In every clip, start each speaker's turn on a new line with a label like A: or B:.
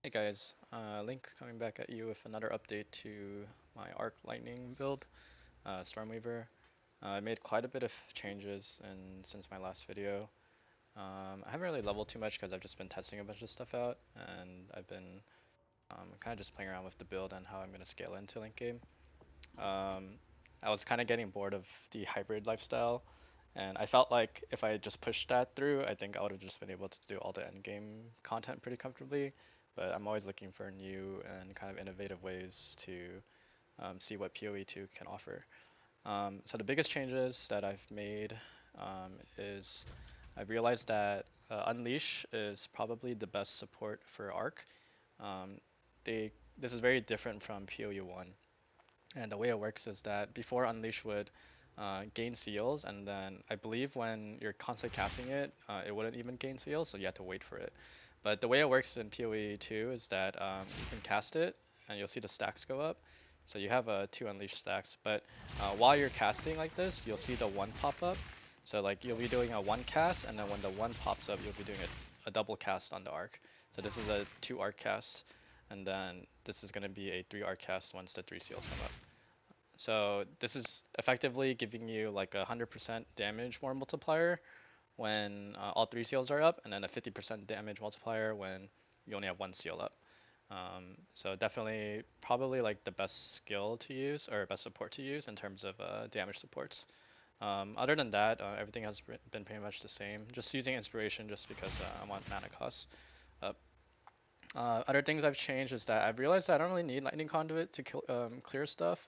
A: Hey guys, Link coming back at you with another update to my Arc Lightning build, Stormweaver. I made quite a bit of changes since my last video. I haven't really leveled too much because I've just been testing a bunch of stuff out, and I've been kind of just playing around with the build and how I'm going to scale into late game. Um, I was kind of getting bored of the hybrid lifestyle, and I felt like if I just pushed that through, I think I would have just been able to do all the end game content pretty comfortably. But I'm always looking for new and kind of innovative ways to see what PoE2 can offer. So the biggest changes that I've made is I've realized that Unleash is probably the best support for Arc. Um, this is very different from PoE1. And the way it works is that before Unleash would gain seals, and then I believe when you're constantly casting it, it wouldn't even gain seals, so you have to wait for it. But the way it works in PoE 2 is that you can cast it, and you'll see the stacks go up. So you have two Unleash stacks, but while you're casting like this, you'll see the one pop up. So like you'll be doing a one cast, and then when the one pops up, you'll be doing a double cast on the arc. So this is a two arc cast, and then this is going to be a three arc cast once the three seals come up. So this is effectively giving you like a 100% damage more multiplier when all three seals are up, and then a 50% damage multiplier when you only have one seal up. So definitely, probably like the best skill to use or best support to use in terms of damage supports. Other than that, everything has been pretty much the same. Just using inspiration just because I want mana costs up. Other things I've changed is that I've realized that I don't really need Lightning Conduit to clear stuff.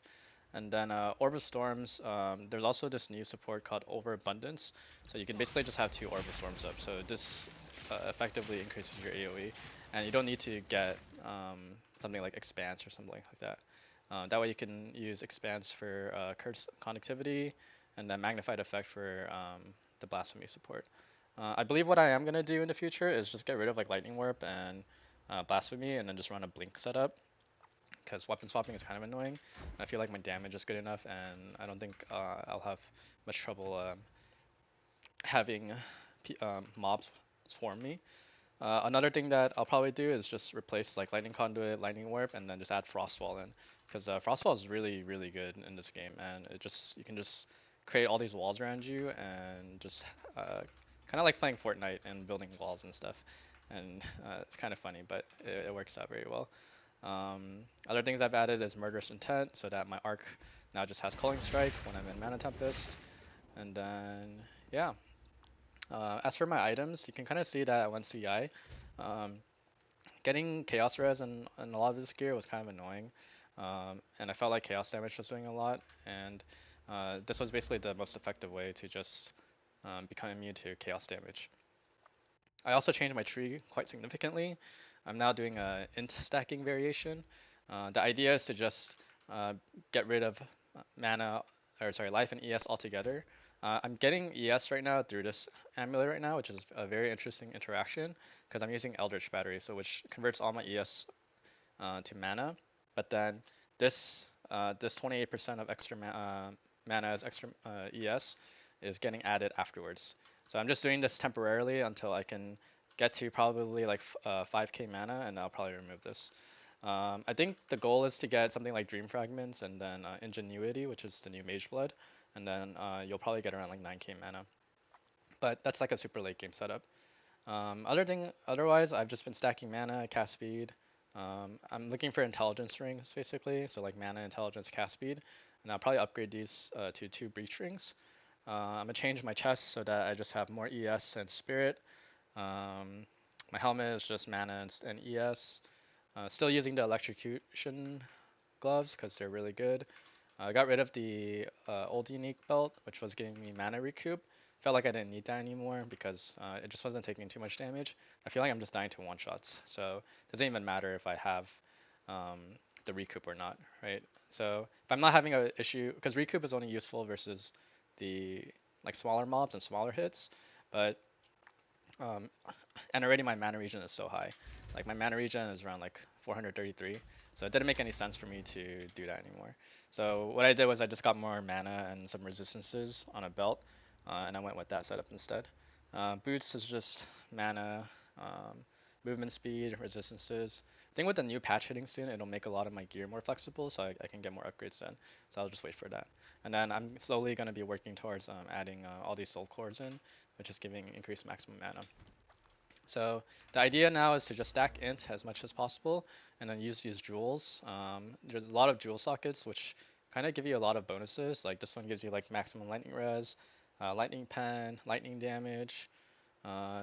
A: And then Orb of Storms, there's also this new support called Overabundance. So you can basically just have two Orb of Storms up. So this effectively increases your AoE. And you don't need to get something like Expanse or something like that. That way you can use Expanse for Curse Conductivity, and then Magnified Effect for the Blasphemy support. I believe what I am going to do in the future is just get rid of like Lightning Warp and Blasphemy, and then just run a Blink setup because weapon swapping is kind of annoying. I feel like my damage is good enough, and I don't think I'll have much trouble having mobs swarm me. Another thing that I'll probably do is just replace like Lightning Conduit, Lightning Warp, and then just add Frostwall in, because Frostwall is really really good in this game, and you can just create all these walls around you and just kind of like playing Fortnite and building walls and stuff, and it's kind of funny, but it works out very well. Other things I've added is Murderous Intent, so that my arc now just has Culling Strike when I'm in Mana Tempest. And then, yeah. As for my items, you can kind of see that at 1 CI. Um, Getting Chaos Res and a lot of this gear was kind of annoying. And I felt like Chaos damage was doing a lot. And this was basically the most effective way to just become immune to Chaos damage. I also changed my tree quite significantly. I'm now doing a int stacking variation. The idea is to just uh, get rid of mana, or sorry, life and ES altogether. I'm getting ES right now through this amulet right now, which is a very interesting interaction because I'm using Eldritch Battery, so which converts all my ES to mana. But then this 28% of extra mana as extra ES is getting added afterwards. So I'm just doing this temporarily until I can get to probably like 5k mana, and I'll probably remove this. I think the goal is to get something like Dream Fragments and then Ingenuity, which is the new Mage Blood, and then you'll probably get around like 9k mana. But that's like a super late game setup. Otherwise, I've just been stacking mana, cast speed. I'm looking for intelligence rings basically, so like mana, intelligence, cast speed, and I'll probably upgrade these to 2 breach rings. I'm gonna change my chest so that I just have more ES and spirit. Um, my helmet is just mana and ES. Still using the electrocution gloves because they're really good. I got rid of the old unique belt, which was giving me mana recoup. Felt like I didn't need that anymore because it just wasn't taking too much damage. I feel like I'm just dying to one shots, so it doesn't even matter if I have um, the recoup or not, right? So if I'm not having a issue, because recoup is only useful versus the like smaller mobs and smaller hits, but um, and already my mana regen is so high. Like my mana regen is around like 433, so it didn't make any sense for me to do that anymore. So what I did was I just got more mana and some resistances on a belt, and I went with that setup instead. Boots is just mana, movement speed, resistances. I think with the new patch hitting soon, it'll make a lot of my gear more flexible, so I can get more upgrades then. So I'll just wait for that. And then I'm slowly going to be working towards adding all these soul cores in, which is giving increased maximum mana. So the idea now is to just stack int as much as possible, and then use these jewels. There's a lot of jewel sockets, which kind of give you a lot of bonuses. Like this one gives you like maximum lightning res, lightning pen, lightning damage.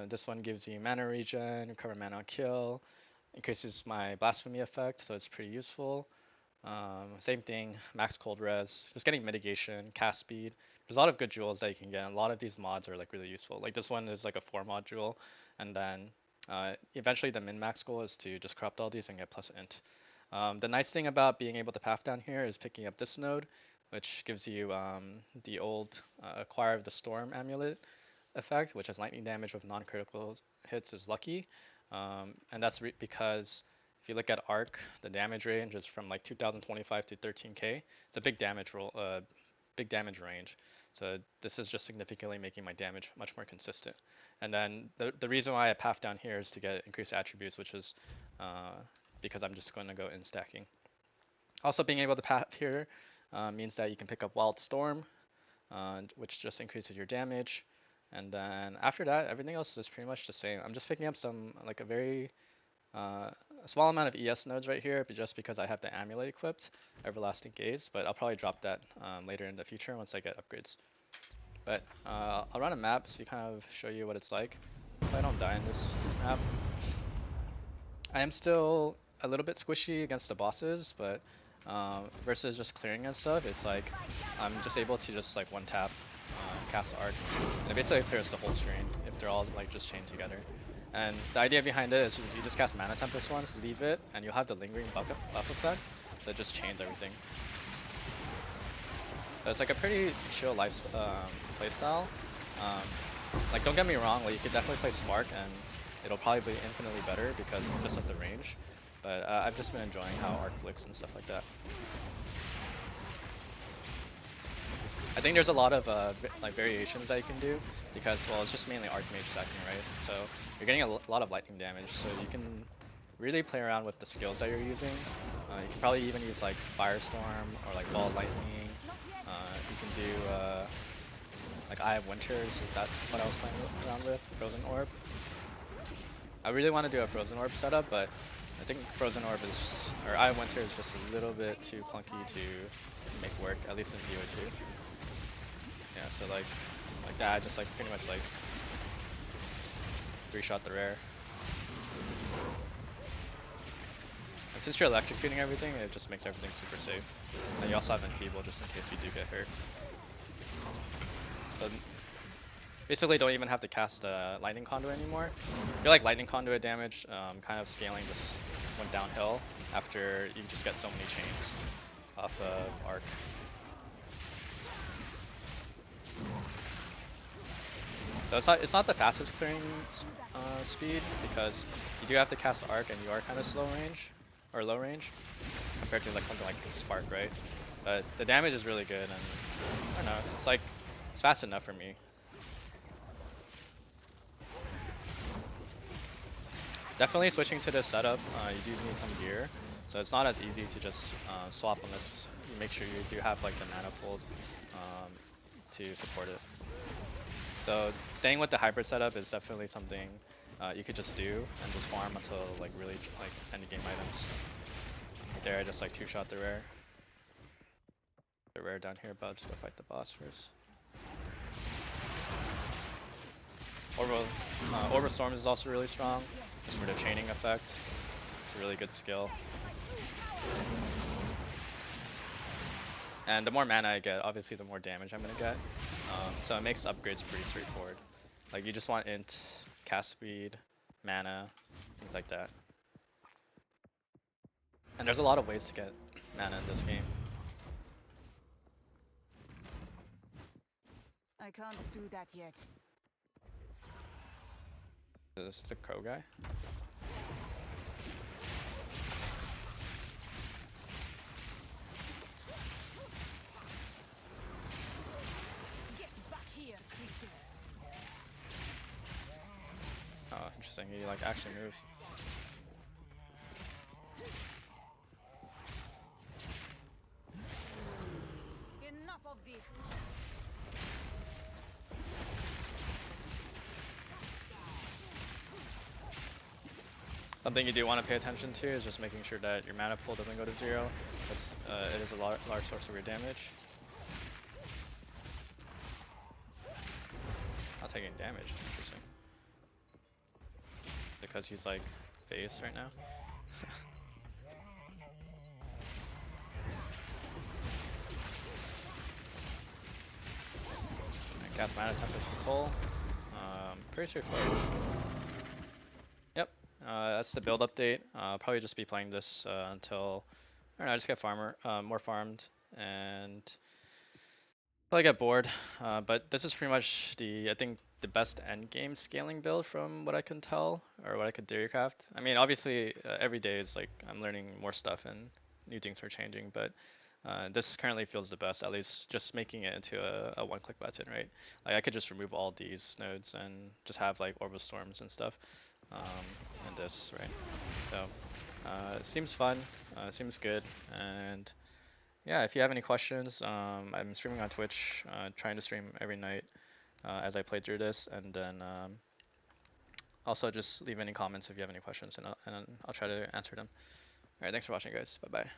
A: This one gives you mana regen, recover mana on kill, increases my blasphemy effect, so it's pretty useful. Same thing, max cold res, just getting mitigation, cast speed. There's a lot of good jewels that you can get. A lot of these mods are like really useful. Like this one is like a 4 mod jewel, and then eventually the min max goal is to just corrupt all these and get plus int. The nice thing about being able to path down here is picking up this node, which gives you the old Acquire of the Storm amulet effect, which has lightning damage with non-critical hits is lucky, and that's because if you look at Arc, the damage range is from like 2025 to 13k. It's a big damage big damage range. So this is just significantly making my damage much more consistent. And then the reason why I path down here is to get increased attributes, which is because I'm just going to go in stacking. Also, being able to path here means that you can pick up Wild Storm, which just increases your damage. And then after that, everything else is pretty much the same. I'm just picking up some, like a small amount of ES nodes right here, but just because I have the amulet equipped, Everlasting Gaze, but I'll probably drop that later in the future once I get upgrades. But I'll run a map so kind of show you what it's like. If I don't die in this map. I am still a little bit squishy against the bosses, but versus just clearing and stuff, it's like I'm just able to just like one tap cast Arc, and it basically clears the whole screen if they're all like just chained together. And the idea behind it is you just cast Mana Tempest once, leave it, and you'll have the lingering buff effect that just chains everything. So it's like a pretty chill playstyle. Like don't get me wrong, like you could definitely play Spark and it'll probably be infinitely better because just of the range. But I've just been enjoying how Arc flicks and stuff like that. I think there's a lot of like variations that you can do because, well, it's just mainly Archmage stacking, right? So you're getting a lot of lightning damage, so you can really play around with the skills that you're using. You can probably even use like Firestorm or like Ball Lightning. You can do like Eye of Winters. That's what I was playing around with. Frozen Orb. I really want to do a Frozen Orb setup, but I think Frozen Orb is, or Eye of Winter is just a little bit too clunky to make work, at least in VO2. Yeah, so like that, I just like pretty much like 3-shot the rare. And since you're electrocuting everything, it just makes everything super safe. And you also have Enfeeble just in case you do get hurt. So basically don't even have to cast Lightning Conduit anymore. I feel like Lightning Conduit damage kind of scaling just went downhill after you just get so many chains off of Arc. So it's not the fastest clearing speed because you do have to cast Arc and you are kind of slow range or low range compared to like something like Spark, right? But the damage is really good, and I don't know, it's fast enough for me. Definitely switching to this setup, you do need some gear, so it's not as easy to just swap unless you make sure you do have like the manifold to support it. So staying with the hybrid setup is definitely something you could just do and just farm until like really like end game items. Right there, I just like 2-shot the rare. The rare down here, but I'll just go fight the boss first. Orb Storm is also really strong, just for the chaining effect. It's a really good skill. And the more mana I get, obviously the more damage I'm gonna get. So it makes upgrades pretty straightforward. Like you just want int, cast speed, mana, things like that. And there's a lot of ways to get mana in this game.
B: I can't do that yet.
A: This is a crow guy.
B: Get back here, creature.
A: Oh, interesting. He like actually moves.
B: Enough of this.
A: Something you do want to pay attention to is just making sure that your mana pool doesn't go to 0. It's, it is a large source of your damage. Not taking damage, interesting. Because he's like phased right now. Cast Mana Tempest from Cole. Pretty straightforward. Yep, that's the build update. I'll probably just be playing this until, I don't know, I just get more farmed, and probably get bored. But this is pretty much I think the best end game scaling build from what I can tell, or what I could theorycraft. I mean, obviously, every day is like I'm learning more stuff and new things are changing, but this currently feels the best, at least just making it into a one-click button, right? Like I could just remove all these nodes and just have like Orbital Storms and stuff in this, right? So it seems fun, it seems good, and yeah, if you have any questions, I'm streaming on Twitch, trying to stream every night as I play through this, and then also just leave any comments if you have any questions, and I'll try to answer them. Alright, thanks for watching, guys. Bye-bye.